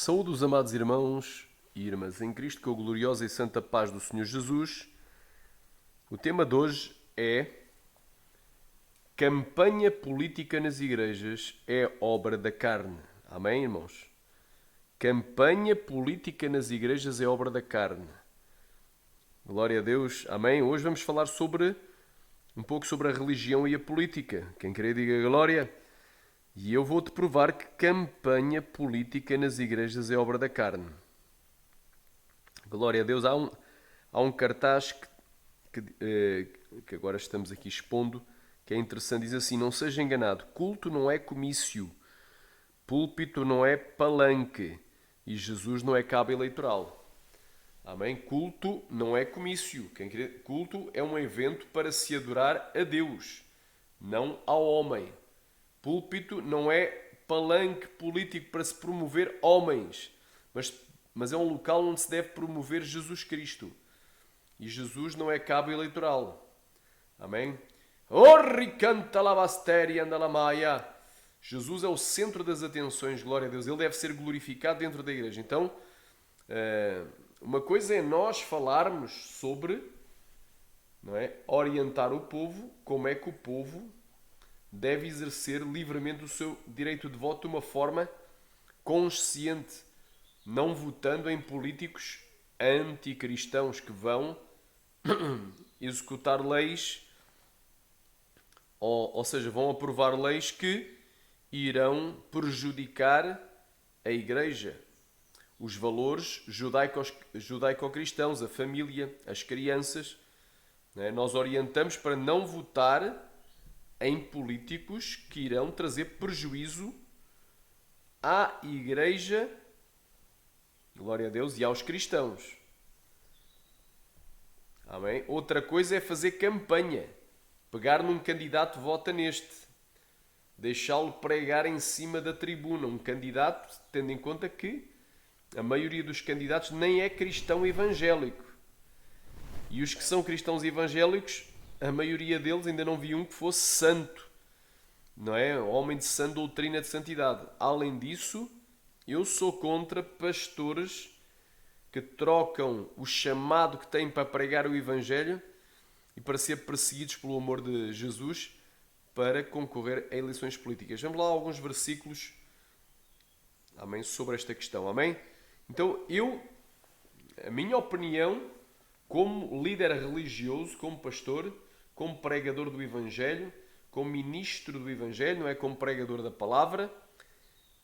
Saúde os amados irmãos e irmãs em Cristo, com a gloriosa e santa paz do Senhor Jesus. O tema de hoje é: campanha política nas igrejas é obra da carne. Amém, irmãos? Campanha política nas igrejas é obra da carne. Glória a Deus. Amém. Hoje vamos falar um pouco sobre a religião e a política. Quem querer diga glória. E eu vou-te provar que campanha política nas igrejas é obra da carne. Glória a Deus. Há um cartaz que agora estamos aqui expondo, que é interessante. Diz assim: não seja enganado, culto não é comício, púlpito não é palanque e Jesus não é cabo eleitoral. Amém? Culto não é comício. Culto é um evento para se adorar a Deus, não ao homem. Púlpito não é palanque político para se promover homens, mas é um local onde se deve promover Jesus Cristo. E Jesus não é cabo eleitoral. Amém? Jesus é o centro das atenções, glória a Deus. Ele deve ser glorificado dentro da igreja. Então, uma coisa é nós falarmos sobre, não é, orientar o povo, como é que o povo deve exercer livremente o seu direito de voto de uma forma consciente, não votando em políticos anticristãos que vão executar leis, ou seja, vão aprovar leis que irão prejudicar a igreja, os valores judaico-cristãos, a família, as crianças. Não é? Nós orientamos para não votar em políticos que irão trazer prejuízo à igreja, glória a Deus, e aos cristãos. Amém? Outra coisa é fazer campanha, pegar num candidato, vota neste, deixá-lo pregar em cima da tribuna, um candidato, tendo em conta que a maioria dos candidatos nem é cristão evangélico. E os que são cristãos evangélicos, a maioria deles ainda não vi um que fosse santo, não é? Homem de sã doutrina de santidade. Além disso, eu sou contra pastores que trocam o chamado que têm para pregar o Evangelho e para ser perseguidos pelo amor de Jesus para concorrer a eleições políticas. Vamos lá a alguns versículos, amém, sobre esta questão, amém? Então, a minha opinião, como líder religioso, como pastor, como pregador do Evangelho, como ministro do Evangelho, não é, como pregador da palavra,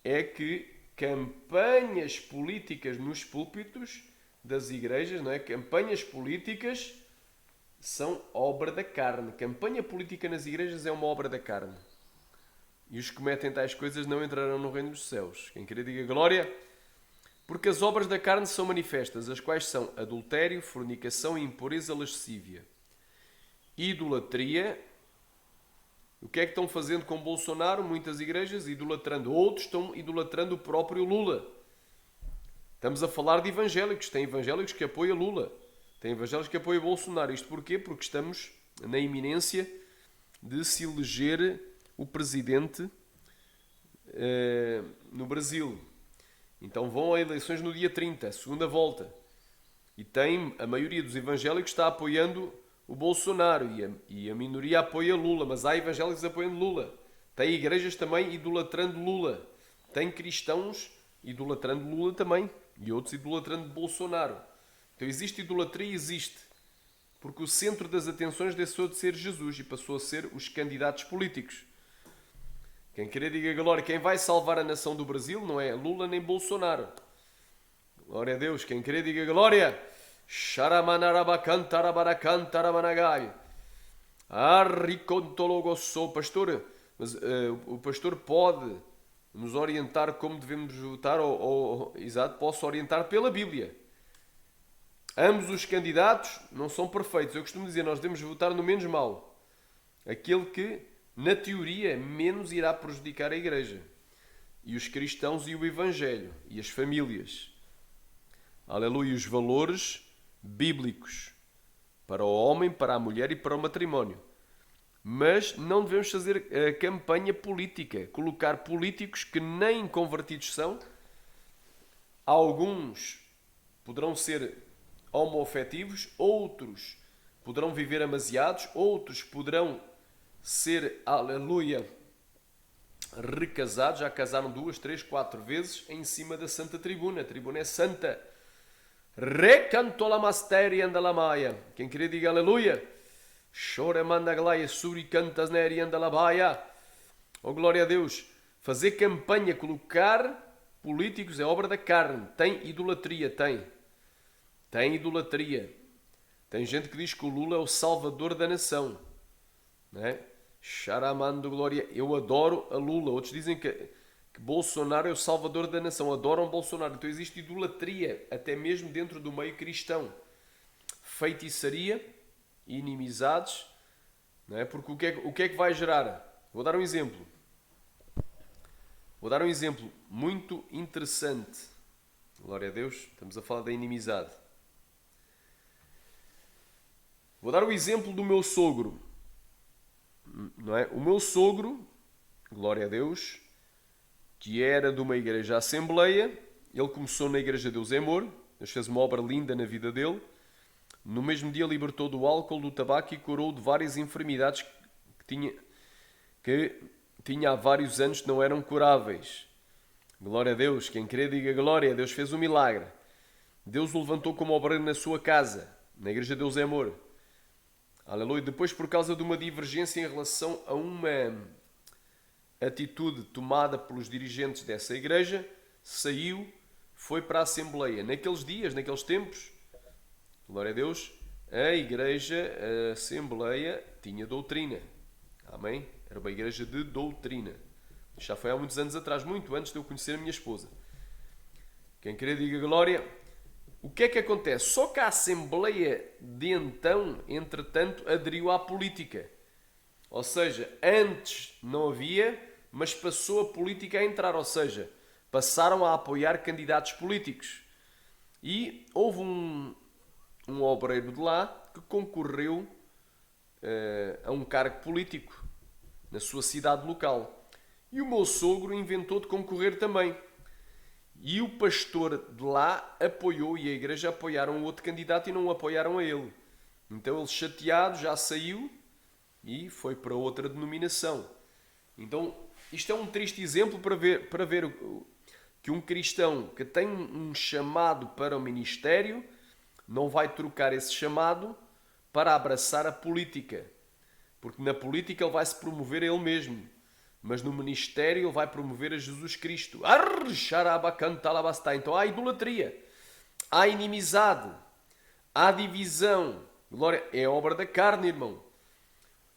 é que campanhas políticas nos púlpitos das igrejas, não é? Campanhas políticas são obra da carne. Campanha política nas igrejas é uma obra da carne. E os que cometem tais coisas não entrarão no reino dos céus. Quem querer diga glória. Porque as obras da carne são manifestas, as quais são adultério, fornicação, impureza, lascívia, idolatria. O que é que estão fazendo com Bolsonaro? Muitas igrejas idolatrando. Outros estão idolatrando o próprio Lula. Estamos a falar de evangélicos. Tem evangélicos que apoiam Lula. Tem evangélicos que apoiam Bolsonaro. Isto porquê? Porque estamos na iminência de se eleger o presidente no Brasil. Então vão a eleições no dia 30, a segunda volta. E a maioria dos evangélicos está apoiando o Bolsonaro e a minoria apoia Lula, mas há evangélicos apoiando Lula. Tem igrejas também idolatrando Lula. Tem cristãos idolatrando Lula também e outros idolatrando Bolsonaro. Então existe idolatria? Existe. Porque o centro das atenções deixou de ser Jesus e passou a ser os candidatos políticos. Quem querer diga glória. Quem vai salvar a nação do Brasil não é Lula nem Bolsonaro. Glória a Deus. Quem querer diga glória. Pastor, mas o pastor pode nos orientar como devemos votar exato, posso orientar pela Bíblia. Ambos os candidatos não são perfeitos. Eu costumo dizer, nós devemos votar no menos mau. Aquele que, na teoria, menos irá prejudicar a igreja. E os cristãos e o Evangelho. E as famílias. Aleluia. Os valores bíblicos para o homem, para a mulher e para o matrimónio. Mas não devemos fazer campanha política, colocar políticos que nem convertidos são Alguns poderão ser homoafetivos, outros poderão viver amaziados, outros poderão ser, aleluia, recasados, já casaram 2, 3, 4 vezes em cima da Santa Tribuna. A tribuna é santa. Recanto la masteria anda la maia. Quem queria diga aleluia. Chora manda glaia, suri cantas neri anda la baia. Oh glória a Deus. Fazer campanha, colocar políticos é obra da carne. Tem idolatria, tem. Tem idolatria. Tem gente que diz que o Lula é o salvador da nação. Não é? Charamando glória. Eu adoro a Lula. Outros dizem que Bolsonaro é o salvador da nação. Adoram Bolsonaro. Então existe idolatria, até mesmo dentro do meio cristão. Feitiçaria, inimizades. Não é? Porque o que é que vai gerar? Vou dar um exemplo. Vou dar um exemplo muito interessante. Glória a Deus. Estamos a falar da inimizade. Vou dar o exemplo do meu sogro. Não é? O meu sogro, glória a Deus, que era de uma igreja Assembleia, ele começou na Igreja Deus é Amor, Deus fez uma obra linda na vida dele. No mesmo dia libertou do álcool, do tabaco e curou de várias enfermidades que tinha há vários anos que não eram curáveis. Glória a Deus, quem crê diga glória, Deus fez um milagre. Deus o levantou como obreiro na sua casa, na Igreja Deus é Amor. Aleluia. Depois, por causa de uma divergência em relação a uma atitude tomada pelos dirigentes dessa igreja, saiu, foi para a Assembleia. Naqueles dias, naqueles tempos, glória a Deus, a igreja, a Assembleia, tinha doutrina. Amém? Era uma igreja de doutrina. Já foi há muitos anos atrás, muito antes de eu conhecer a minha esposa. Quem querer diga glória. O que é que acontece? Só que a Assembleia de então, entretanto, aderiu à política. Ou seja, antes não havia, mas passou a política a entrar. Ou seja, passaram a apoiar candidatos políticos. E houve um obreiro de lá que concorreu a um cargo político na sua cidade local. E o meu sogro inventou de concorrer também. E o pastor de lá apoiou e a igreja apoiaram o outro candidato e não o apoiaram a ele. Então ele chateado já saiu e foi para outra denominação. Então isto é um triste exemplo para ver que um cristão que tem um chamado para o ministério não vai trocar esse chamado para abraçar a política. Porque na política ele vai se promover a ele mesmo. Mas no ministério ele vai promover a Jesus Cristo. Então há idolatria, há inimizade, há divisão. Glória, é obra da carne, irmão.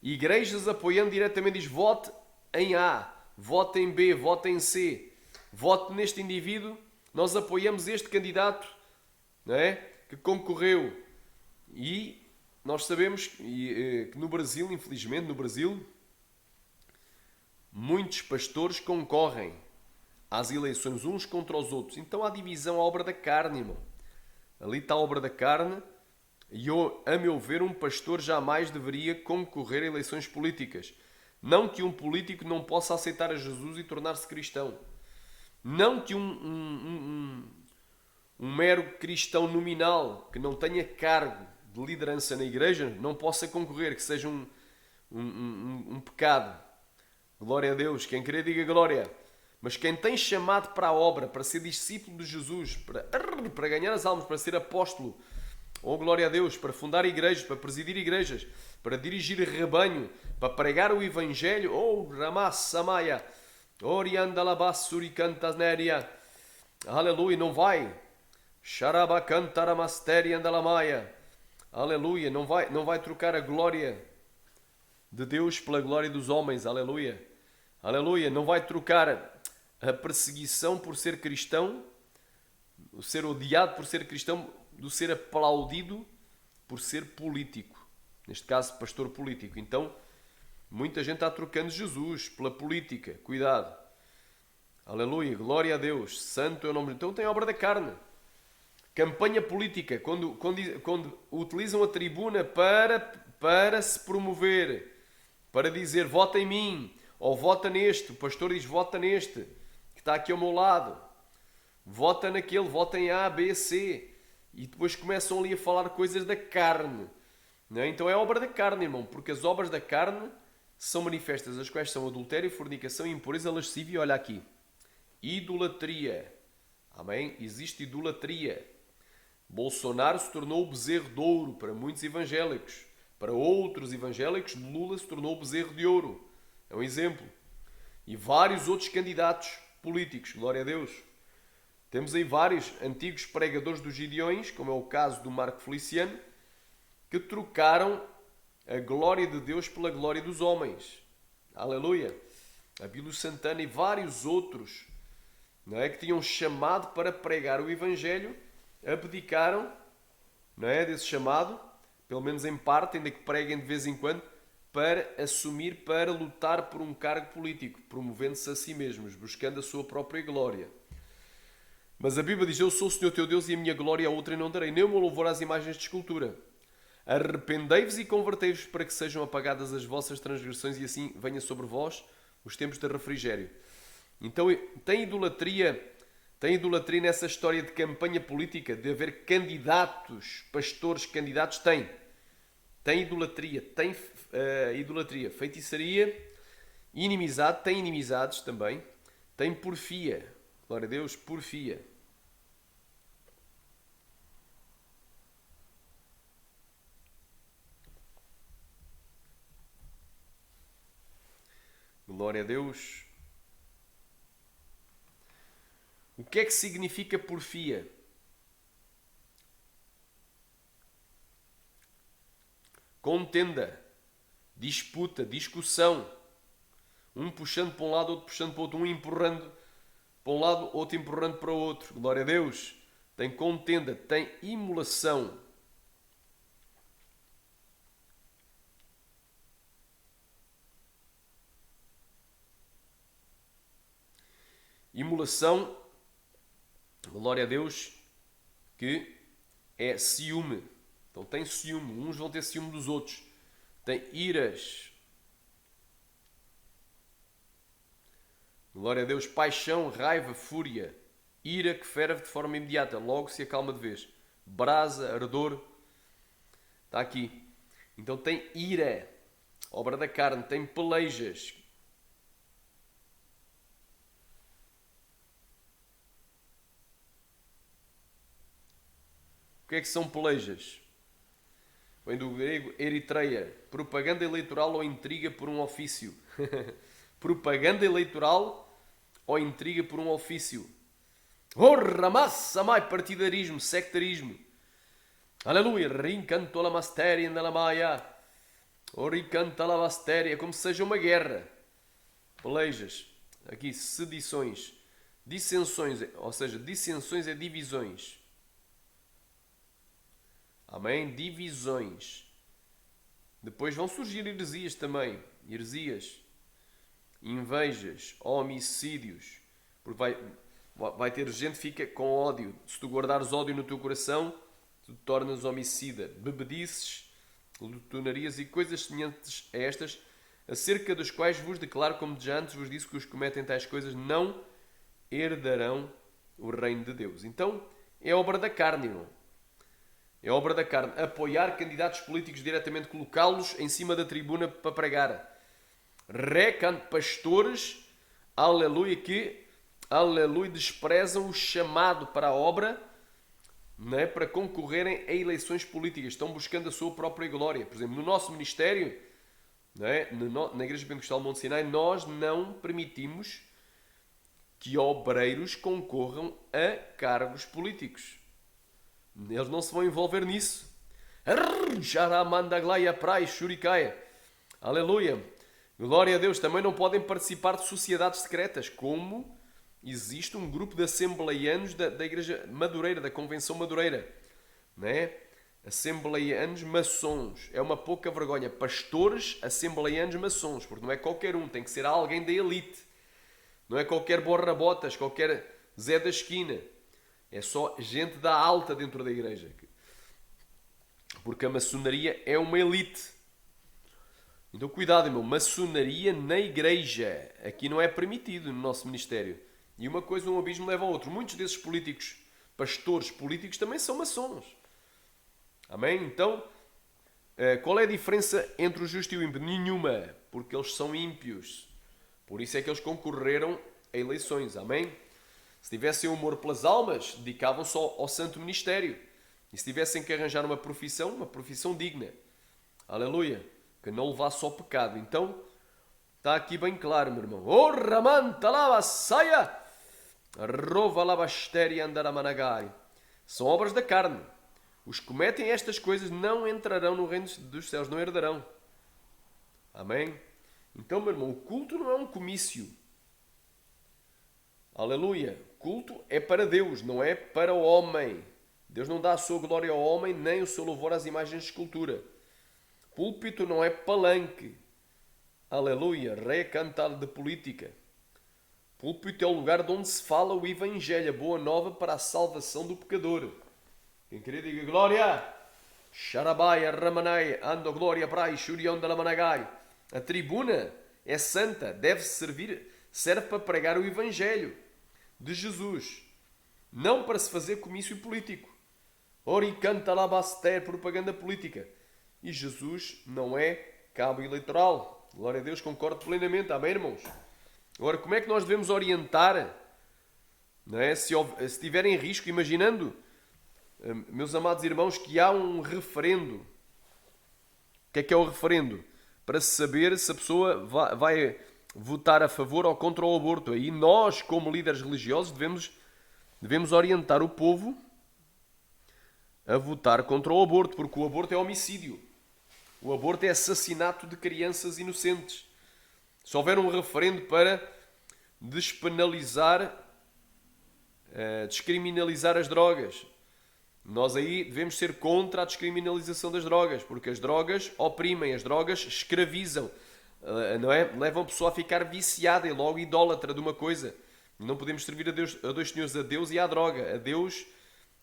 Igrejas apoiando diretamente diz vote em A, vote em B, vote em C, vote neste indivíduo. Nós apoiamos este candidato, não é? Que concorreu. E nós sabemos que no Brasil, infelizmente no Brasil, muitos pastores concorrem às eleições uns contra os outros. Então há divisão, a obra da carne, irmão. Ali está a obra da carne. E a meu ver, um pastor jamais deveria concorrer a eleições políticas. Não que um político não possa aceitar a Jesus e tornar-se cristão. Não que um mero cristão nominal que não tenha cargo de liderança na igreja não possa concorrer, que seja um pecado. Glória a Deus. Quem querer diga glória. Mas quem tem chamado para a obra, para ser discípulo de Jesus, para ganhar as almas, para ser apóstolo, oh glória a Deus, para fundar igrejas, para presidir igrejas, para dirigir rebanho, para pregar o Evangelho, oh Ramassamaya, Oriandalabassuri cantasneria, aleluia, não vai, Xarabacantaramasteri andalamaya, aleluia, não vai trocar a glória de Deus pela glória dos homens, aleluia, aleluia, não vai trocar a perseguição por ser cristão, o ser odiado por ser cristão, do ser aplaudido por ser político, neste caso pastor político. Então muita gente está trocando Jesus pela política, cuidado, aleluia, glória a Deus, santo é o nome de Deus. Então tem obra da carne, campanha política, quando utilizam a tribuna para se promover, para dizer vota em mim, ou vota neste, o pastor diz vota neste, que está aqui ao meu lado. vota naquele, vota em A, B, C. E depois começam ali a falar coisas da carne. Não é? Então é obra da carne, irmão, porque as obras da carne são manifestas, as quais são adultério, fornicação, impureza, lascívia. Olha aqui, idolatria. Amém? Existe idolatria. Bolsonaro se tornou o bezerro de ouro para muitos evangélicos. Para outros evangélicos, Lula se tornou o bezerro de ouro. É um exemplo. E vários outros candidatos políticos. Glória a Deus. Temos aí vários antigos pregadores dos Gideões, como é o caso do Marco Feliciano, que trocaram a glória de Deus pela glória dos homens. Aleluia. Abílio Santana e vários outros, não é, que tinham chamado para pregar o Evangelho, abdicaram, não é, desse chamado, pelo menos em parte, ainda que preguem de vez em quando, para assumir, para lutar por um cargo político, promovendo-se a si mesmos, buscando a sua própria glória. Mas a Bíblia diz: eu sou o Senhor teu Deus e a minha glória a outra não darei, nem o meu louvor às imagens de escultura. Arrependei-vos e convertei-vos para que sejam apagadas as vossas transgressões e assim venha sobre vós os tempos de refrigério. Então tem idolatria nessa história de campanha política, de haver candidatos, pastores candidatos? Tem idolatria, idolatria, feitiçaria, inimizade, tem inimizades também, tem porfia, glória a Deus, porfia. Glória a Deus. O que é que significa porfia? Contenda, disputa, discussão. Um puxando para um lado, outro puxando para o outro. Um empurrando para um lado, outro empurrando para o outro. Glória a Deus. Tem contenda, tem imolação. Imolação, glória a Deus, que é ciúme. Então tem ciúme, uns vão ter ciúme dos outros. Tem iras. Glória a Deus, paixão, raiva, fúria. Ira que ferve de forma imediata, logo se acalma de vez. Brasa, ardor. Está aqui. Então tem ira, obra da carne. Tem pelejas. O que é que são pelejas? Vem do grego eritreia. Propaganda eleitoral ou intriga por um ofício. Propaganda eleitoral ou intriga por um ofício. Orra, massa, mai, partidarismo, sectarismo. Aleluia. Rincanto la masteria na maia. Oricanta la masteria. Como se seja uma guerra. Pelejas. Aqui, sedições. Dissensões, ou seja, dissensões é divisões. Amém? Divisões. Depois vão surgir heresias também. Heresias. Invejas. Homicídios. Porque vai ter gente que fica com ódio. Se tu guardares ódio no teu coração, tu te tornas homicida. Bebedices, lutonarias e coisas semelhantes a estas, acerca dos quais vos declaro, como já antes vos disse, que os que cometem tais coisas não herdarão o reino de Deus. Então, é obra da carne, irmão. É obra da carne. Apoiar candidatos políticos diretamente, colocá-los em cima da tribuna para pregar. Recant pastores, aleluia, que, aleluia, desprezam o chamado para a obra, não é, para concorrerem a eleições políticas. Estão buscando a sua própria glória. Por exemplo, no nosso ministério, não é, na Igreja Pentecostal Monte Sinai, nós não permitimos que obreiros concorram a cargos políticos. Eles não se vão envolver nisso. Aleluia. Glória a Deus. Também não podem participar de sociedades secretas, como existe um grupo de assembleianos da Igreja Madureira, da Convenção Madureira. Não é? Assembleianos maçons. É uma pouca vergonha. Pastores assembleianos maçons. Porque não é qualquer um. Tem que ser alguém da elite. Não é qualquer borra-botas, qualquer Zé da esquina. É só gente da alta dentro da igreja. Porque a maçonaria é uma elite. Então cuidado, irmão. Maçonaria na igreja. Aqui não é permitido no nosso ministério. E uma coisa, um abismo leva ao outro. Muitos desses políticos, pastores políticos, também são maçons. Amém? Então, qual é a diferença entre o justo e o ímpio? Nenhuma, porque eles são ímpios. Por isso é que eles concorreram a eleições. Amém? Se tivessem humor pelas almas, dedicavam-se ao santo ministério. E se tivessem que arranjar uma profissão digna. Aleluia. Que não levasse ao pecado. Então, está aqui bem claro, meu irmão. Oh, Ramanta lava saia! Rova labasteri andaramanagari. São obras da carne. Os que cometem estas coisas não entrarão no reino dos céus, não herdarão. Amém? Então, meu irmão, o culto não é um comício. Aleluia. Culto é para Deus, não é para o homem. Deus não dá a sua glória ao homem, nem o seu louvor às imagens de escultura. Púlpito não é palanque. Aleluia. Recantar de política. Púlpito é o lugar de onde se fala o Evangelho, a boa nova para a salvação do pecador. Quem querer diga glória. Xarabai, Ramanai, Ando glória prai, Shurion da Lamanagai. A tribuna é santa, serve para pregar o Evangelho de Jesus, não para se fazer comício político. Ori canta lá baster, propaganda política. E Jesus não é cabo eleitoral. Glória a Deus, concordo plenamente. Amém, irmãos? Agora, como é que nós devemos orientar? Não é? Se estiver em risco, imaginando, meus amados irmãos, que há um referendo. O que é o referendo? Para saber se a pessoa vai votar a favor ou contra o aborto. Aí nós, como líderes religiosos, devemos orientar o povo a votar contra o aborto, porque o aborto é homicídio. O aborto é assassinato de crianças inocentes. Se houver um referendo para despenalizar, descriminalizar as drogas, nós aí devemos ser contra a descriminalização das drogas, porque as drogas oprimem, as drogas escravizam, não é? Levam a pessoa a ficar viciada e logo idólatra de uma coisa. Não podemos servir a dois senhores, a Deus e à droga, a Deus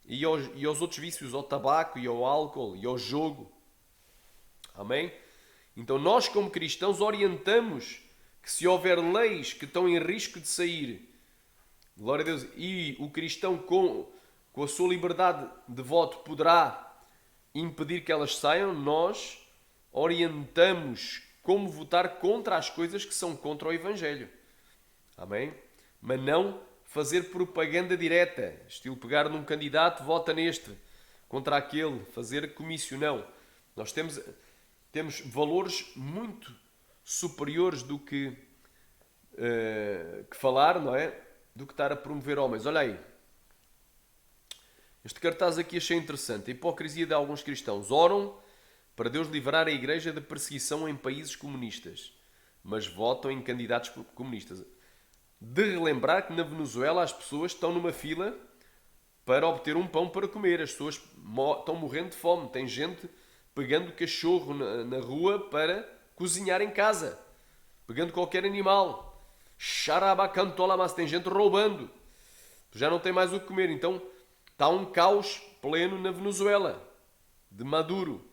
e aos outros vícios, ao tabaco e ao álcool e ao jogo. Amém? Então nós, como cristãos, orientamos que se houver leis que estão em risco de sair, glória a Deus, e o cristão com a sua liberdade de voto poderá impedir que elas saiam, nós orientamos como votar contra as coisas que são contra o Evangelho. Amém? Mas não fazer propaganda direta, estilo pegar num candidato, vota neste, contra aquele, fazer comício, não. Nós temos valores muito superiores do que falar, não é? Do que estar a promover homens. Olha aí. Este cartaz aqui achei interessante. A hipocrisia de alguns cristãos. Oram para Deus livrar a igreja da perseguição em países comunistas, mas votam em candidatos comunistas. De relembrar que na Venezuela as pessoas estão numa fila para obter um pão para comer. As pessoas estão morrendo de fome. Tem gente pegando cachorro na rua para cozinhar em casa. Pegando qualquer animal. Xarabacantola, mas tem gente roubando. Já não tem mais o que comer. Então está um caos pleno na Venezuela. De Maduro.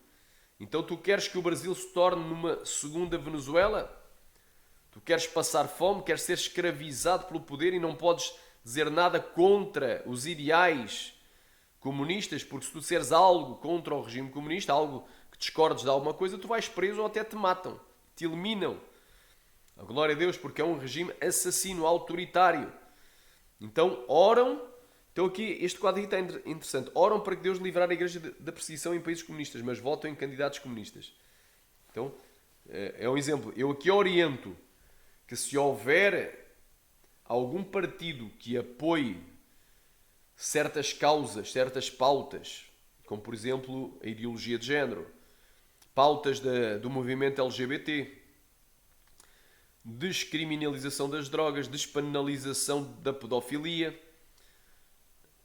Então tu queres que o Brasil se torne numa segunda Venezuela? Tu queres passar fome? Queres ser escravizado pelo poder e não podes dizer nada contra os ideais comunistas? Porque se tu disseres algo contra o regime comunista, algo que discordes de alguma coisa, tu vais preso ou até te matam. Te eliminam. A glória a Deus, porque é um regime assassino, autoritário. Então oram. Então aqui, este quadro aqui está interessante. Oram para que Deus livrar a igreja da perseguição em países comunistas, mas votam em candidatos comunistas. Então, é um exemplo. Eu aqui oriento que se houver algum partido que apoie certas causas, certas pautas, como por exemplo a ideologia de género, pautas do movimento LGBT, descriminalização das drogas, despenalização da pedofilia,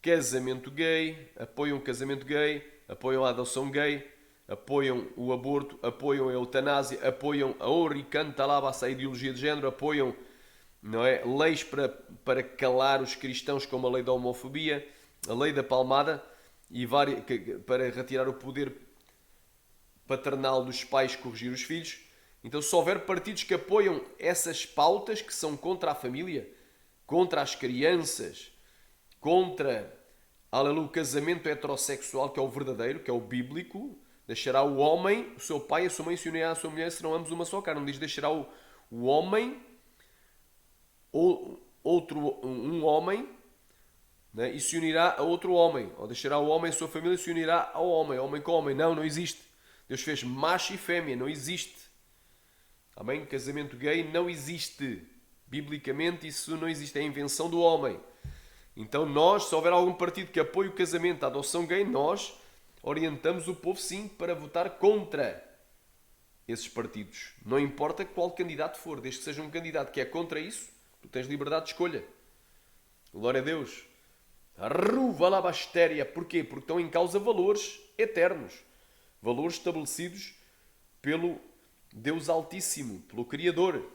casamento gay, apoiam o casamento gay, apoiam a adoção gay, apoiam o aborto, apoiam a eutanásia, apoiam a oricantalabassa, a ideologia de género, apoiam, não é, leis para calar os cristãos, como a lei da homofobia, a lei da palmada, e para retirar o poder paternal dos pais corrigir os filhos. Então, se houver partidos que apoiam essas pautas que são contra a família, contra as crianças, contra, aleluia, o casamento heterossexual, que é o verdadeiro, que é o bíblico. Deixará o homem, o seu pai e a sua mãe se unirão à sua mulher, serão ambos uma só carne. Não diz deixará o homem, ou um homem, né, e se unirá a outro homem. Ou deixará o homem e a sua família e se unirá ao homem. Homem com homem. Não, não existe. Deus fez macho e fêmea. Não existe. Amém? Casamento gay não existe. Biblicamente isso não existe. É a invenção do homem. Então nós, se houver algum partido que apoie o casamento, a adoção gay, nós orientamos o povo sim para votar contra esses partidos. Não importa qual candidato for, desde que seja um candidato que é contra isso, tu tens liberdade de escolha. Glória a Deus. Arruva lá bastéria. Porquê? Porque estão em causa valores eternos. Valores estabelecidos pelo Deus Altíssimo, pelo Criador.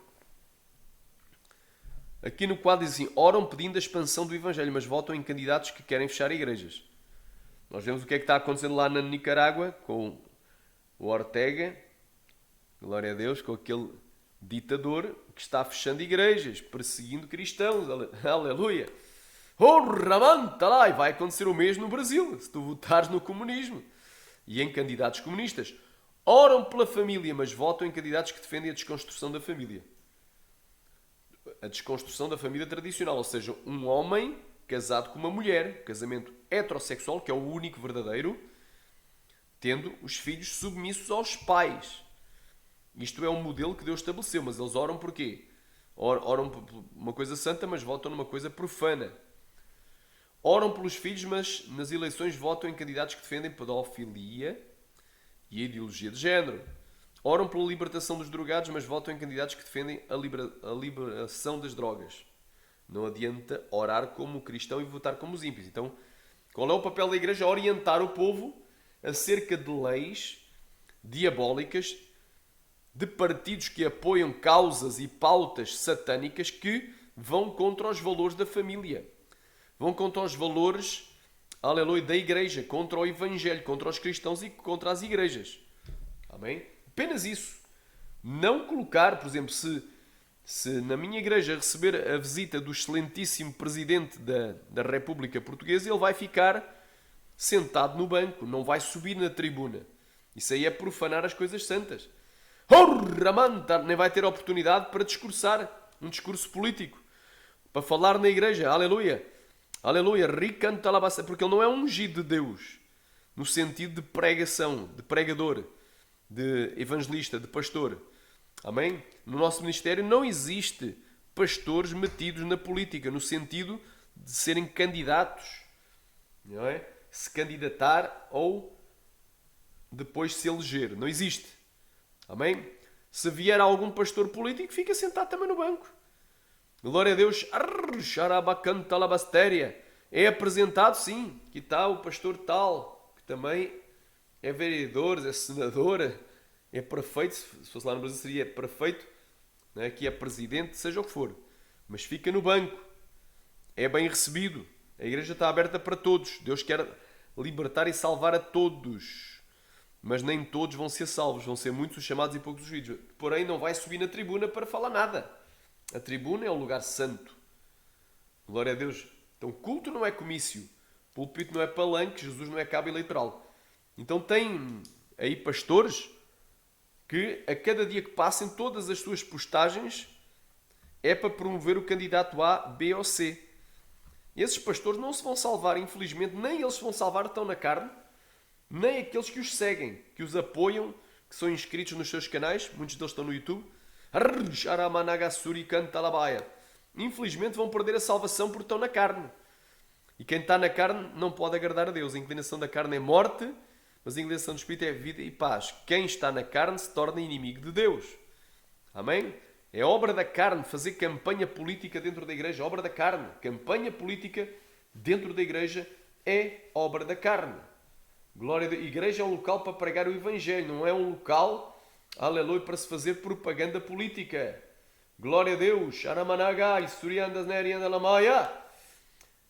Aqui no quadro diz assim, oram pedindo a expansão do Evangelho, mas votam em candidatos que querem fechar igrejas. Nós vemos o que é que está acontecendo lá na Nicarágua, com o Ortega, glória a Deus, com aquele ditador que está fechando igrejas, perseguindo cristãos, aleluia. Oh, ramanta lá! E vai acontecer o mesmo no Brasil, se tu votares no comunismo e em candidatos comunistas. Oram pela família, mas votam em candidatos que defendem a desconstrução da família. A desconstrução da família tradicional, ou seja, um homem casado com uma mulher, casamento heterossexual, que é o único verdadeiro, tendo os filhos submissos aos pais. Isto é um modelo que Deus estabeleceu, mas eles oram por quê? Oram por uma coisa santa, mas votam numa coisa profana. Oram pelos filhos, mas nas eleições votam em candidatos que defendem pedofilia e a ideologia de género. Oram pela libertação dos drogados, mas votam em candidatos que defendem a liberação das drogas. Não adianta orar como cristão e votar como os ímpios. Então, qual é o papel da igreja? Orientar o povo acerca de leis diabólicas, de partidos que apoiam causas e pautas satânicas que vão contra os valores da família. Vão contra os valores, aleluia, da igreja, contra o evangelho, contra os cristãos e contra as igrejas. Amém? Apenas isso. Não colocar, por exemplo, se na minha igreja receber a visita do excelentíssimo presidente da República Portuguesa, ele vai ficar sentado no banco, não vai subir na tribuna. Isso aí é profanar as coisas santas. Nem vai ter oportunidade para discursar um discurso político, para falar na igreja. Aleluia. Aleluia. Porque ele não é ungido de Deus, no sentido de pregação, de pregador, de evangelista, de pastor. Amém? No nosso ministério não existe pastores metidos na política, no sentido de serem candidatos, não é? Se candidatar ou depois se eleger. Não existe. Amém? Se vier algum pastor político, fica sentado também no banco. Glória a Deus. É apresentado, sim, que está o pastor tal, que também é vereador, é senador, é prefeito, se fosse lá no Brasil seria prefeito, né, que é presidente, seja o que for. Mas fica no banco. É bem recebido. A igreja está aberta para todos. Deus quer libertar e salvar a todos. Mas nem todos vão ser salvos. Vão ser muitos os chamados e poucos os escolhidos. Porém, não vai subir na tribuna para falar nada. A tribuna é um lugar santo. Glória a Deus. Então, culto não é comício. Púlpito não é palanque. Jesus não é cabo eleitoral. Então, tem aí pastores que a cada dia que passem, todas as suas postagens é para promover o candidato A, B ou C. Esses pastores não se vão salvar, infelizmente, nem eles se vão salvar, estão na carne, nem aqueles que os seguem, que os apoiam, que são inscritos nos seus canais, muitos deles estão no YouTube. Infelizmente vão perder a salvação porque estão na carne. E quem está na carne não pode agradar a Deus. A inclinação da carne é morte, mas a inclinação do Espírito é vida e paz. Quem está na carne se torna inimigo de Deus. Amém? É obra da carne fazer campanha política dentro da igreja. Obra da carne. Campanha política dentro da igreja é obra da carne. Glória a Deus. A igreja é um local para pregar o Evangelho. Não é um local, aleluia, para se fazer propaganda política. Glória a Deus. Aramanaga, Isturiandas, Neriandalamaya.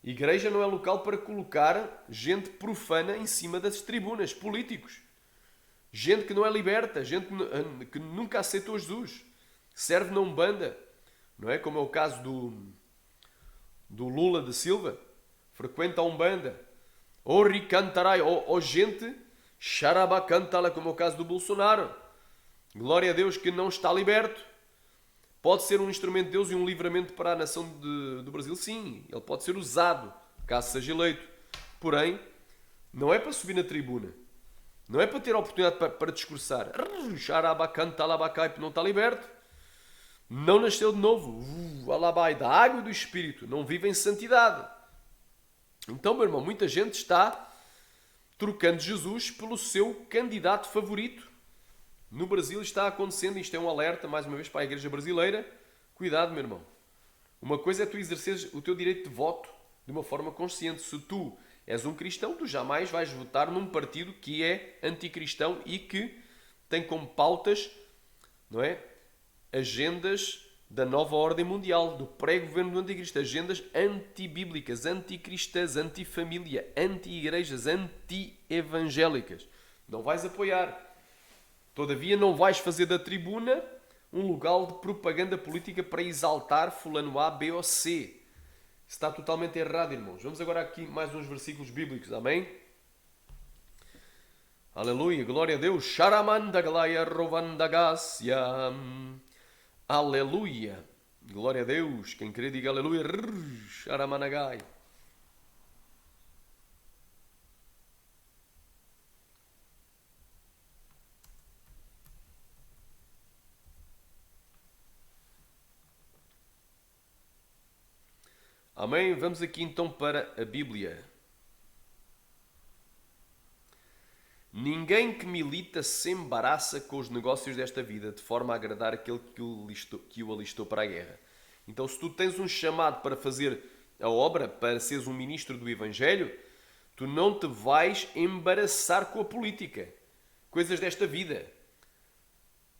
Igreja não é local para colocar gente profana em cima das tribunas, políticos. Gente que não é liberta, gente que nunca aceitou Jesus. Serve na Umbanda, não é? Como é o caso do Lula de Silva, frequenta a Umbanda, ou ricantarai, ou gente xarabacantala, como é o caso do Bolsonaro. Glória a Deus que não está liberto. Pode ser um instrumento de Deus e um livramento para a nação do Brasil? Sim, ele pode ser usado, caso seja eleito. Porém, não é para subir na tribuna. Não é para ter a oportunidade para discursar. Xarabacantalabacaip, não está liberto. Não nasceu de novo. Alabai, da água e do Espírito. Não vive em santidade. Então, meu irmão, muita gente está trocando Jesus pelo seu candidato favorito. No Brasil está acontecendo, isto é um alerta, mais uma vez, para a igreja brasileira. Cuidado, meu irmão. Uma coisa é tu exerceres o teu direito de voto de uma forma consciente. Se tu és um cristão, tu jamais vais votar num partido que é anticristão e que tem como pautas, não é, agendas da nova ordem mundial, do pré-governo do anticristo, agendas antibíblicas, anticristãs, antifamília, anti-igrejas, anti-evangélicas. Não vais apoiar. Todavia não vais fazer da tribuna um lugar de propaganda política para exaltar fulano A, B ou C. Está totalmente errado, irmãos. Vamos agora aqui mais uns versículos bíblicos. Amém? Aleluia. Glória a Deus. Sharamandaglaya rovandagácia. Aleluia. Glória a Deus. Quem crê diga aleluia. Sharamanagai. Amém? Vamos aqui então para a Bíblia. Ninguém que milita se embaraça com os negócios desta vida, de forma a agradar aquele que o alistou para a guerra. Então, se tu tens um chamado para fazer a obra, para seres um ministro do Evangelho, tu não te vais embaraçar com a política. Coisas desta vida.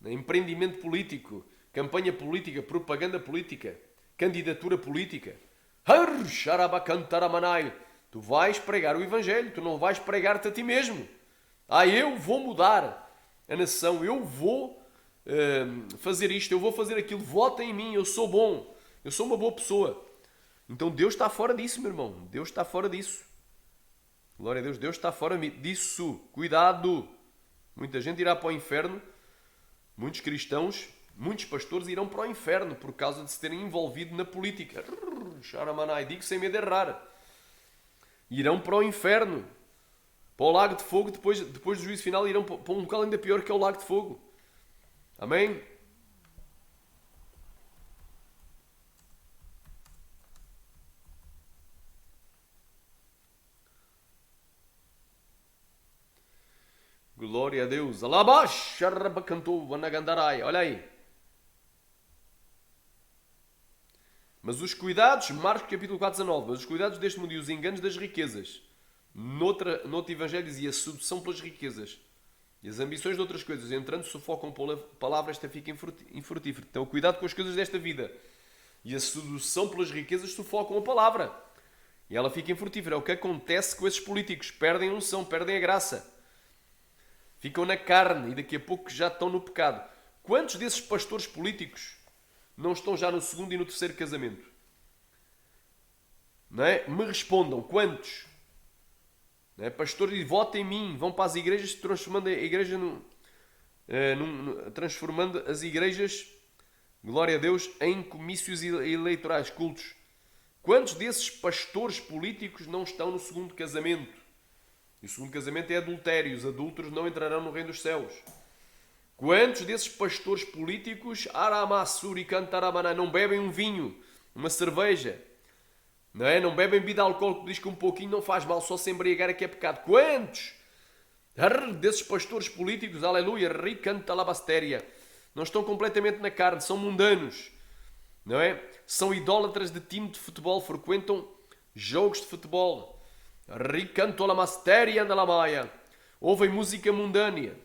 Empreendimento político, campanha política, propaganda política, candidatura política. Tu vais pregar o Evangelho, tu não vais pregar-te a ti mesmo. Eu vou mudar a nação, eu vou fazer isto, eu vou fazer aquilo, votem em mim, eu sou bom, eu sou uma boa pessoa. Então Deus está fora disso, meu irmão, Deus está fora disso. Glória a Deus, Deus está fora disso. Cuidado! Muita gente irá para o inferno, muitos cristãos, muitos pastores irão para o inferno por causa de se terem envolvido na política. Charamanai, digo sem medo de errar. Irão para o inferno, para o lago de fogo, depois do juízo final irão para um local ainda pior que é o lago de fogo. Amém? Glória a Deus. Alabash, cantou, anagandarai. Olha aí. Mas os cuidados, Marcos capítulo 4, 19, mas os cuidados deste mundo e os enganos das riquezas. Noutro evangelho dizia a sedução pelas riquezas. E as ambições de outras coisas, entrando, sufocam pela palavra, esta fica infrutífera. Então, cuidado com as coisas desta vida. E a sedução pelas riquezas sufocam a palavra. E ela fica infrutífera. É o que acontece com esses políticos. Perdem a unção, perdem a graça. Ficam na carne e daqui a pouco já estão no pecado. Quantos desses pastores políticos não estão já no segundo e no terceiro casamento? Não é? Me respondam, quantos? Não é? Pastores, votem em mim, vão para as igrejas, transformando a igreja transformando as igrejas, glória a Deus, em comícios eleitorais, cultos. Quantos desses pastores políticos não estão no segundo casamento? E o segundo casamento é adultério, os adúlteros não entrarão no reino dos céus. Quantos desses pastores políticos, Aramassuri Cantaramana, não bebem um vinho, uma cerveja? Não é? Não bebem bebida alcoólica, diz que um pouquinho não faz mal, só se embriagar é que é pecado. Quantos desses pastores políticos, aleluia, ricantalabastéria, não estão completamente na carne, são mundanos, não é? São idólatras de time de futebol, frequentam jogos de futebol. Ricantolamasteria andalamaia. Ouvem música mundana.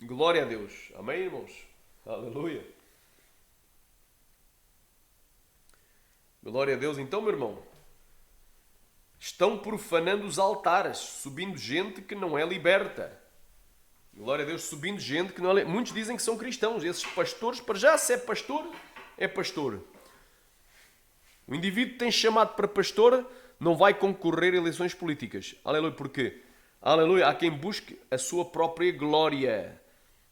Glória a Deus. Amém, irmãos? Aleluia. Glória a Deus. Então, meu irmão, estão profanando os altares, subindo gente que não é liberta. Glória a Deus, subindo gente que não é... Muitos dizem que são cristãos. Esses pastores, para já, se é pastor, é pastor. O indivíduo que tem chamado para pastor não vai concorrer a eleições políticas. Aleluia, porquê? Aleluia, há quem busque a sua própria glória.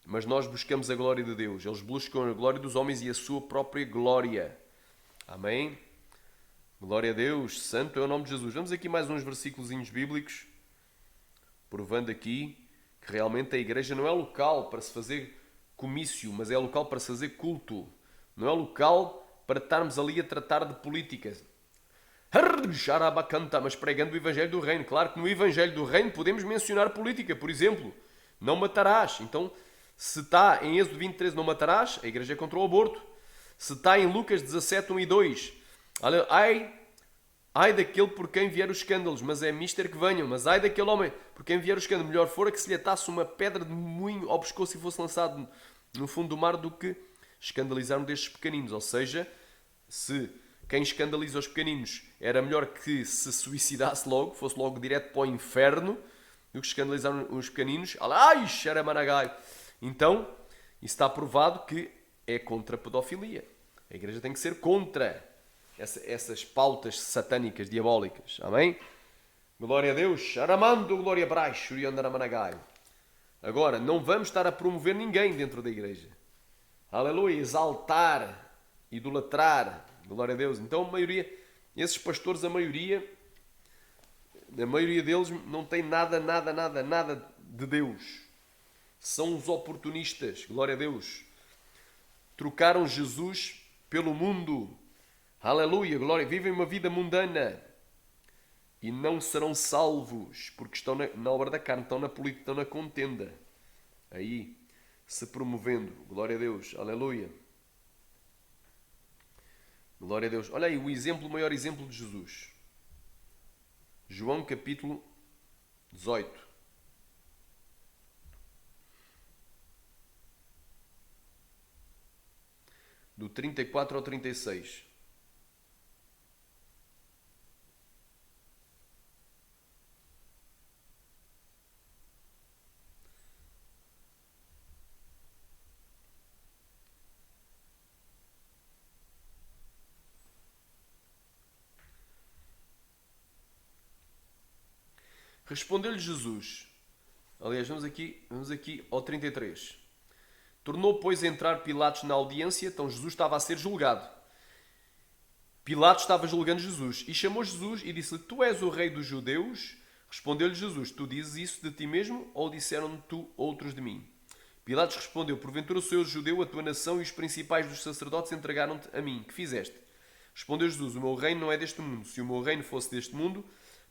Mas nós buscamos a glória de Deus. Eles buscam a glória dos homens e a sua própria glória. Amém? Glória a Deus, santo é o nome de Jesus. Vamos aqui mais uns versículos bíblicos, provando aqui que realmente a igreja não é local para se fazer comício, mas é local para se fazer culto. Não é local para estarmos ali a tratar de política. Mas pregando o Evangelho do Reino. Claro que no Evangelho do Reino podemos mencionar política. Por exemplo, não matarás. Então, se está em Êxodo 23, não matarás, a igreja é contra o aborto. Se está em Lucas 17, 1 e 2, ai daquele por quem vier os escândalos, mas é mister que venham. Mas ai daquele homem por quem vier o escândalo, melhor fora que se lhe atasse uma pedra de moinho ao pescoço e fosse lançado no fundo do mar do que escandalizar um destes pequeninos. Ou seja, se quem escandaliza os pequeninos era melhor que se suicidasse logo, fosse logo direto para o inferno, do que escandalizar os pequeninos. Ai, xaramanagai. Então, isso está provado que é contra a pedofilia. A igreja tem que ser contra essas pautas satânicas, diabólicas. Amém? Glória a Deus. Aramando, glória abaixo, Managai. Agora, não vamos estar a promover ninguém dentro da igreja. Aleluia. Exaltar, idolatrar. Glória a Deus. Então, a maioria, esses pastores, a maioria deles não tem nada de Deus. São os oportunistas. Glória a Deus. Trocaram Jesus pelo mundo. Aleluia, glória. Vivem uma vida mundana. E não serão salvos. Porque estão na obra da carne. Estão na política, estão na contenda. Aí, se promovendo. Glória a Deus. Aleluia. Glória a Deus. Olha aí, o maior exemplo de Jesus. João capítulo 18. Do 34 ao 36. Respondeu-lhe Jesus. Aliás, vamos aqui ao 33. Tornou, pois, a entrar Pilatos na audiência. Então Jesus estava a ser julgado. Pilatos estava julgando Jesus. E chamou Jesus e disse-lhe: Tu és o rei dos judeus? Respondeu-lhe Jesus: Tu dizes isso de ti mesmo ou disseram-te outros de mim? Pilatos respondeu: Porventura sou eu judeu, a tua nação e os principais dos sacerdotes entregaram-te a mim. Que fizeste? Respondeu Jesus: O meu reino não é deste mundo. Se o meu reino fosse deste mundo,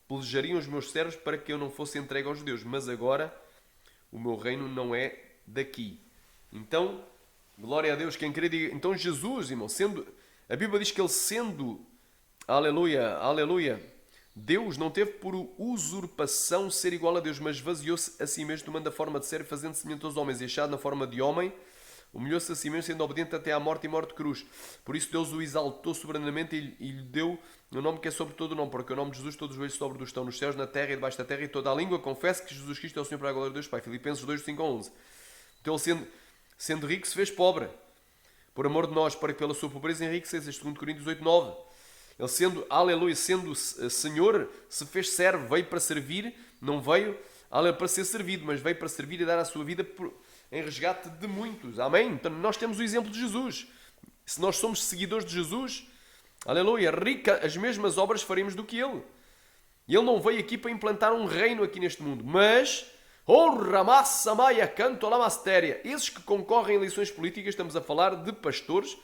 pelejariam os meus servos para que eu não fosse entregue aos judeus. Mas agora o meu reino não é daqui. Então, glória a Deus, quem crê diga. Então Jesus, irmão, a Bíblia diz que ele sendo, aleluia, aleluia, Deus não teve por usurpação ser igual a Deus, mas esvaziou-se a si mesmo, tomando a forma de servo, fazendo semelhante aos homens, e achado na forma de homem, humilhou-se a si mesmo, sendo obediente até à morte e morte de cruz. Por isso Deus o exaltou soberanamente e lhe deu o nome que é sobre todo o nome, porque o nome de Jesus todos os joelhos sobre dos estão nos céus, na terra e debaixo da terra, e toda a língua confessa que Jesus Cristo é o Senhor para a glória de Deus Pai. Filipenses 2, 5 a 11. Então ele sendo rico se fez pobre, por amor de nós, para que pela sua pobreza enriquecesse. 2 Coríntios 8, 9. Ele sendo, aleluia, sendo Senhor, se fez servo, veio para servir, não veio para ser servido, mas veio para servir e dar a sua vida em resgate de muitos. Amém? Então nós temos o exemplo de Jesus. Se nós somos seguidores de Jesus, aleluia, rica, as mesmas obras faremos do que Ele. E Ele não veio aqui para implantar um reino aqui neste mundo, mas esses que concorrem em eleições políticas, estamos a falar de pastores,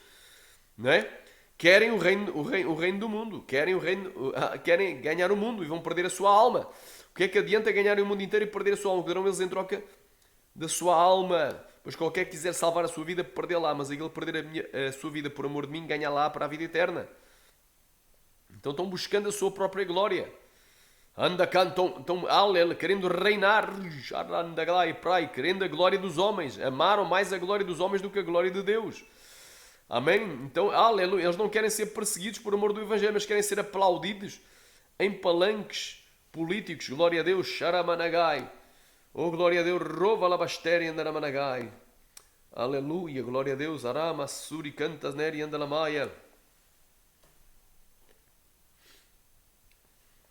não é? Querem o reino do mundo, querem ganhar o mundo e vão perder a sua alma. O que é que adianta ganhar o mundo inteiro e perder a sua alma? O que darão eles em troca da sua alma? Pois qualquer que quiser salvar a sua vida, perder lá, mas aquele perder a sua vida por amor de mim, ganha lá para a vida eterna. Então estão buscando a sua própria glória. Anda cá, então, querendo reinar, querendo a glória dos homens. Amaram mais a glória dos homens do que a glória de Deus. Amém? Então, aleluia. Eles não querem ser perseguidos por amor do Evangelho, mas querem ser aplaudidos em palanques políticos. Glória a Deus. Sharamanagai. Oh, glória a Deus. Rova labasteri andaramanagai. Aleluia. Glória a Deus. Arama suri cantas neri andalamaya.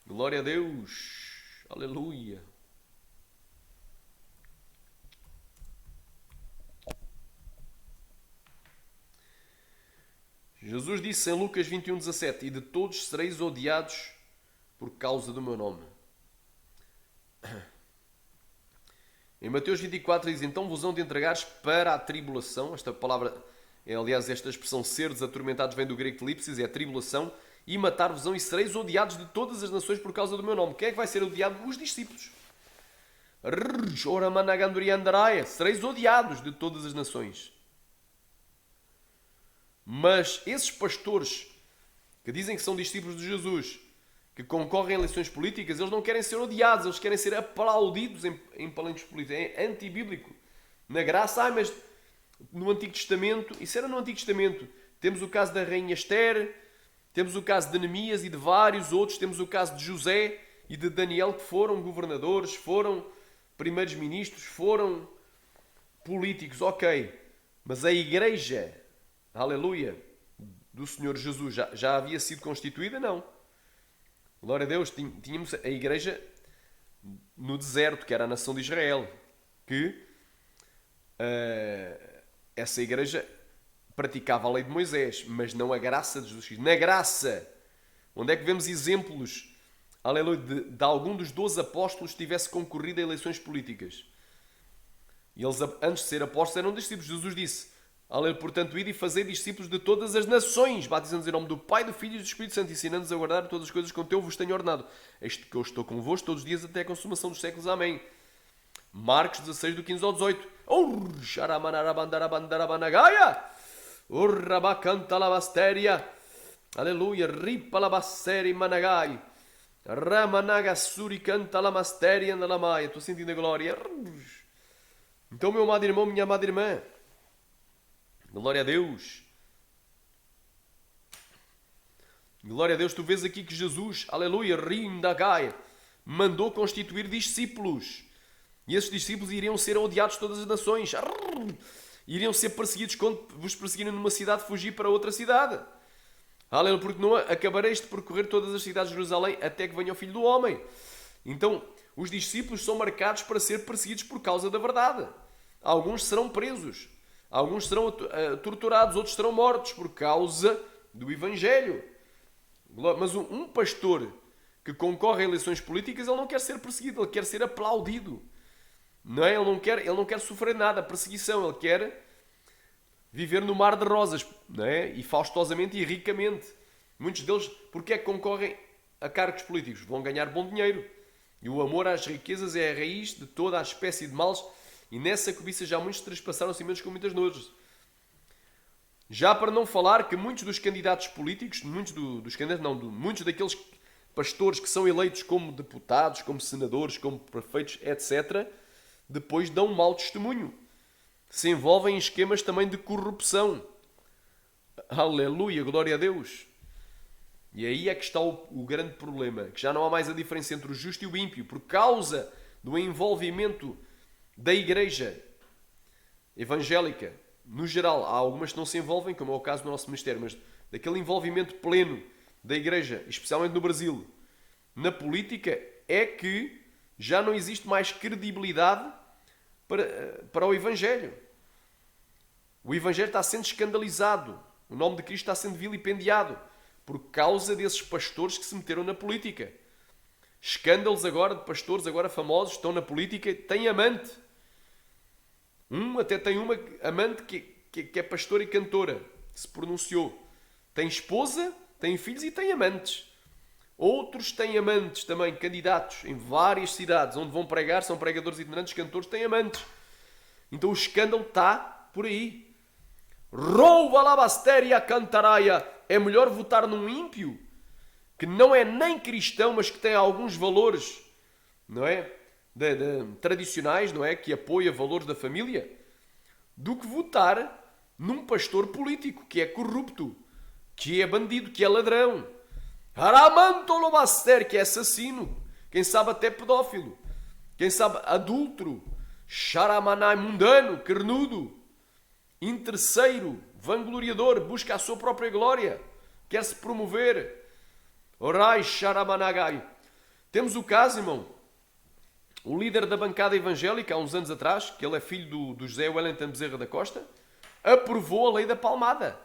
Glória a Deus. Aleluia. Jesus disse em Lucas 21:17: e de todos sereis odiados por causa do meu nome. Em Mateus 24 diz: então vos hão de entregar para a tribulação. Esta palavra, aliás, esta expressão seres atormentados vem do grego telipsis, é a tribulação. E matar-vos-ão e sereis odiados de todas as nações por causa do meu nome. Quem é que vai ser odiado? Os discípulos. Sereis odiados de todas as nações. Mas esses pastores que dizem que são discípulos de Jesus, que concorrem a eleições políticas, eles não querem ser odiados, eles querem ser aplaudidos em palanques políticos. É antibíblico. Na graça, mas no Antigo Testamento, isso era no Antigo Testamento. Temos o caso da rainha Esther, temos o caso de Neemias e de vários outros, temos o caso de José e de Daniel, que foram governadores, foram primeiros ministros, foram políticos, ok. Mas a igreja, aleluia, do Senhor Jesus já havia sido constituída? Não. Glória a Deus, tínhamos a igreja no deserto, que era a nação de Israel, que essa igreja praticava a lei de Moisés, mas não a graça de Jesus Cristo. Na graça, onde é que vemos exemplos, aleluia, de algum dos 12 apóstolos que tivesse concorrido a eleições políticas? E eles, antes de ser apóstolos, eram discípulos. Jesus disse: aleluia, portanto, ide e fazei discípulos de todas as nações, batizando-os em nome do Pai, do Filho e do Espírito Santo, ensinando-os a guardar todas as coisas que eu vos tenho ordenado. Eis que eu estou convosco todos os dias até a consumação dos séculos. Amém. Marcos 16, do 15 ao 18. Urrabacanta lavasteria. Aleluia. Ripa lavasteri managai. Ramanaga suri canta lamasteria nalamaya. Estou sentindo a glória. Então, meu amado irmão, minha amada irmã, glória a Deus. Glória a Deus. Tu vês aqui que Jesus, aleluia, rindagai, mandou constituir discípulos. E esses discípulos iriam ser odiados de todas as nações. Iriam ser perseguidos quando vos perseguirem numa cidade, fugir para outra cidade. Aleluia, porque não acabareis de percorrer todas as cidades de Jerusalém até que venha o Filho do Homem. Então, os discípulos são marcados para ser perseguidos por causa da verdade. Alguns serão presos. Alguns serão torturados, outros serão mortos por causa do Evangelho. Mas um pastor que concorre a eleições políticas, ele não quer ser perseguido, ele quer ser aplaudido. Não é? Ele não quer sofrer nada, perseguição, ele quer viver no mar de rosas, não é? E faustosamente e ricamente. Muitos deles, porque é que concorrem a cargos políticos? Vão ganhar bom dinheiro. E o amor às riquezas é a raiz de toda a espécie de males. E nessa cobiça já muitos trespassaram cimentos com muitas dores. Já para não falar que muitos dos candidatos políticos, muitos daqueles pastores que são eleitos como deputados, como senadores, como prefeitos, etc., depois dão um mau testemunho. Se envolvem em esquemas também de corrupção. Aleluia, glória a Deus. E aí é que está o grande problema, que já não há mais a diferença entre o justo e o ímpio, por causa do envolvimento da igreja evangélica. No geral, há algumas que não se envolvem, como é o caso do nosso ministério, mas daquele envolvimento pleno da igreja, especialmente no Brasil, na política, é que já não existe mais credibilidade para o Evangelho. O Evangelho está sendo escandalizado. O nome de Cristo está sendo vilipendiado por causa desses pastores que se meteram na política. Escândalos agora de pastores agora famosos que estão na política, têm amante. Até tem uma amante que é pastora e cantora, que se pronunciou. Tem esposa, tem filhos e tem amantes. Outros têm amantes também, candidatos em várias cidades onde vão pregar, são pregadores itinerantes, cantores, têm amantes. Então o escândalo está por aí. Rouva labasteria cantaraia. É melhor votar num ímpio que não é nem cristão, mas que tem alguns valores, não é? Tradicionais, não é? Que apoia valores da família, do que votar num pastor político que é corrupto, que é bandido, que é ladrão. Haramantolobaster, que é assassino, quem sabe até pedófilo. Quem sabe adúltero, charamanai mundano, carnudo, interesseiro, vangloriador, busca a sua própria glória, quer se promover. Orai, charamanagai. Temos o caso, irmão, o líder da bancada evangélica há uns anos atrás, que ele é filho do José Wellington Bezerra da Costa, aprovou a lei da palmada.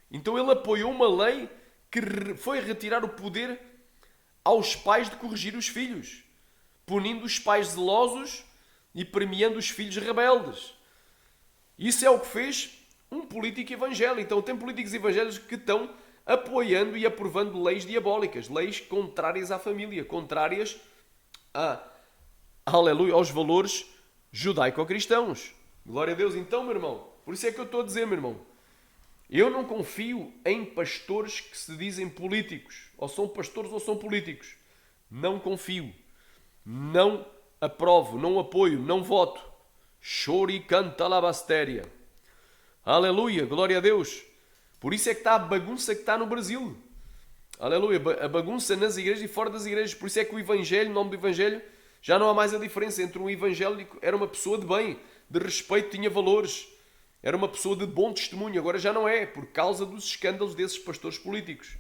Então ele apoiou uma lei que foi retirar o poder aos pais de corrigir os filhos, punindo os pais zelosos e premiando os filhos rebeldes. Isso é o que fez um político evangélico. Então tem políticos evangélicos que estão apoiando e aprovando leis diabólicas, leis contrárias à família, contrárias aleluia, aos valores judaico-cristãos. Glória a Deus. Então, meu irmão, por isso é que eu estou a dizer, meu irmão, eu não confio em pastores que se dizem políticos, ou são pastores ou são políticos. Não confio. Não aprovo, não apoio, não voto. Chori canta labastéria. Aleluia, glória a Deus. Por isso é que está a bagunça que está no Brasil. Aleluia, a bagunça nas igrejas e fora das igrejas. Por isso é que o Evangelho, o nome do Evangelho, já não há mais a diferença entre um evangélico, era uma pessoa de bem, de respeito, tinha valores. Era uma pessoa de bom testemunho. Agora já não é, por causa dos escândalos desses pastores políticos.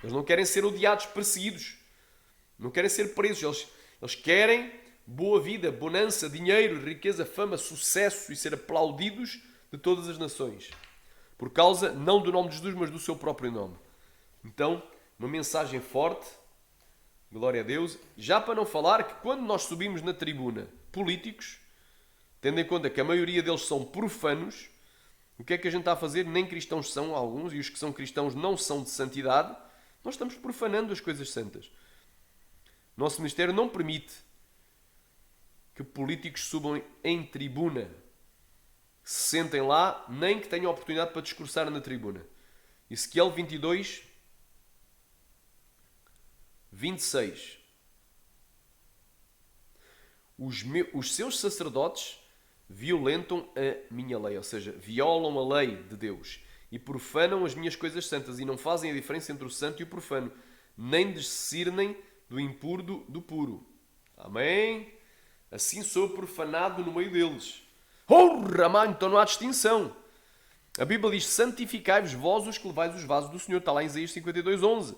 Eles não querem ser odiados, perseguidos. Não querem ser presos. Eles querem boa vida, bonança, dinheiro, riqueza, fama, sucesso e ser aplaudidos de todas as nações. Por causa, não do nome de Jesus, mas do seu próprio nome. Então, uma mensagem forte, glória a Deus. Já para não falar que quando nós subimos na tribuna políticos, tendo em conta que a maioria deles são profanos, o que é que a gente está a fazer? Nem cristãos são alguns, e os que são cristãos não são de santidade. Nós estamos profanando as coisas santas. Nosso ministério não permite que políticos subam em tribuna, se sentem lá, nem que tenham oportunidade para discursar na tribuna. Ezequiel 22, 26. Os seus sacerdotes violentam a minha lei, ou seja, violam a lei de Deus e profanam as minhas coisas santas e não fazem a diferença entre o santo e o profano, nem discernem do impuro do puro. Amém? Assim sou profanado no meio deles. Então não há distinção. A Bíblia diz, santificai-vos vós os que levais os vasos do Senhor. Está lá em Isaías 52:11.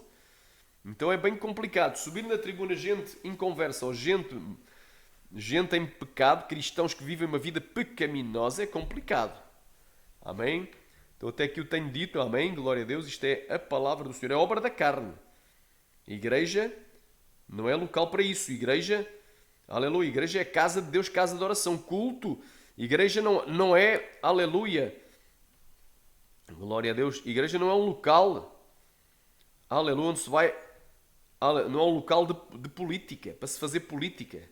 Então é bem complicado. Subir na tribuna gente inconversa ou gente em pecado, cristãos que vivem uma vida pecaminosa, é complicado. Amém? Então até que eu tenho dito, amém, glória a Deus, isto é a palavra do Senhor, é obra da carne. A igreja não é local para isso. Igreja, aleluia, igreja é casa de Deus, casa de oração, culto. Igreja não é, aleluia, glória a Deus, igreja não é um local, aleluia, onde se vai, não é um local de política, para se fazer política.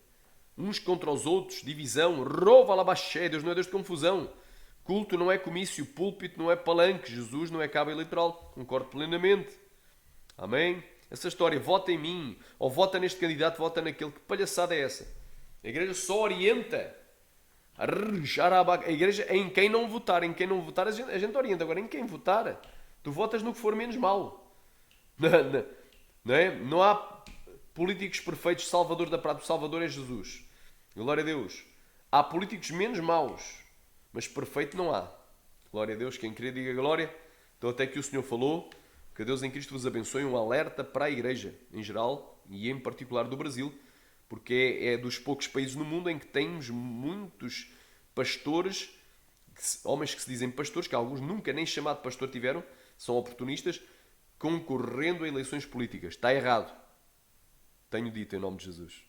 Uns contra os outros, divisão, rouba lá baixé, Deus não é Deus de confusão. Culto não é comício, púlpito não é palanque, Jesus não é cabo eleitoral. Concordo plenamente. Amém? Essa história, vota em mim, ou vota neste candidato, vota naquele, que palhaçada é essa? A igreja só orienta. A igreja é em quem não votar. Em quem não votar a gente orienta. Agora, em quem votar, tu votas no que for menos mau. Não é? Não há políticos perfeitos. Salvador da Prata. O Salvador é Jesus. Glória a Deus. Há políticos menos maus, mas perfeito não há. Glória a Deus. Quem queria diga glória. Então até que o Senhor falou, que Deus em Cristo vos abençoe, um alerta para a igreja em geral e em particular do Brasil, porque é dos poucos países no mundo em que temos muitos pastores, homens que se dizem pastores, que alguns nunca nem chamado pastor tiveram, são oportunistas, concorrendo a eleições políticas. Está errado. Tenho dito em nome de Jesus.